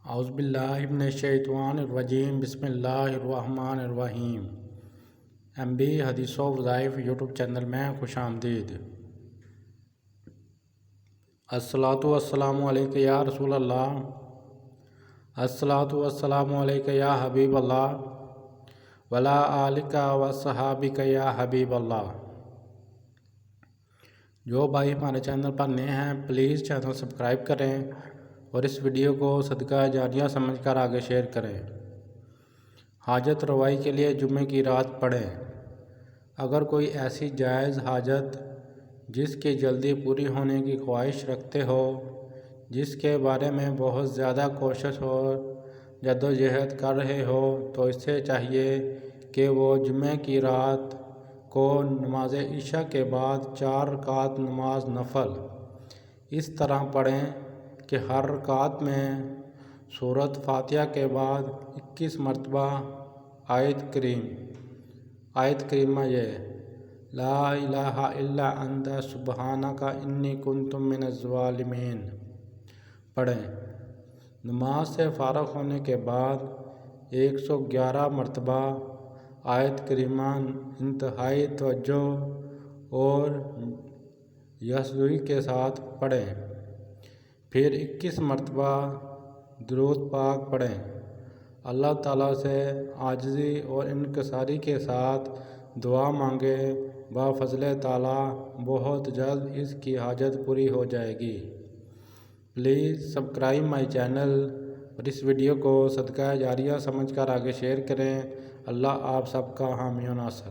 اعوذ باللہ من الشیطان الرجیم بسم اللہ الرحمن الرحیم۔ ایم بی حدیث و وظائف یوٹیوب چینل میں خوش آمدید۔ الصلاۃ والسلام علیک یا رسول اللہ، الصلاۃ والسلام علیک یا حبیب اللہ، وعلی آلک و صحابک یا حبیب اللہ۔ جو بھائی ہمارے چینل پر نئے ہیں پلیز چینل سبسکرائب کریں اور اس ویڈیو کو صدقہ جاریہ سمجھ کر آگے شیئر کریں۔ حاجت روائی کے لیے جمعے کی رات پڑھیں۔ اگر کوئی ایسی جائز حاجت جس کی جلدی پوری ہونے کی خواہش رکھتے ہو، جس کے بارے میں بہت زیادہ کوشش اور جدوجہد کر رہے ہو، تو اسے چاہیے کہ وہ جمعے کی رات کو نماز عشاء کے بعد 4 رکعت نماز نفل اس طرح پڑھیں کہ ہر رکعت میں سورۃ فاتحہ کے بعد 21 مرتبہ آیت کریمہ یہ لا الہ الا انت سبحانک انی کنت من الظالمین پڑھیں۔ نماز سے فارغ ہونے کے بعد 111 مرتبہ آیت کریمہ انتہائی توجہ اور یکسوئی کے ساتھ پڑھیں، پھر 21 مرتبہ درود پاک پڑھیں۔ اللہ تعالیٰ سے عاجزی اور انکساری کے ساتھ دعا مانگیں، بفضل تعالیٰ بہت جلد اس کی حاجت پوری ہو جائے گی۔ پلیز سبسکرائب مائی چینل اور اس ویڈیو کو صدقہ جاریہ سمجھ کر آگے شیئر کریں۔ اللہ آپ سب کا حامی و ناصر۔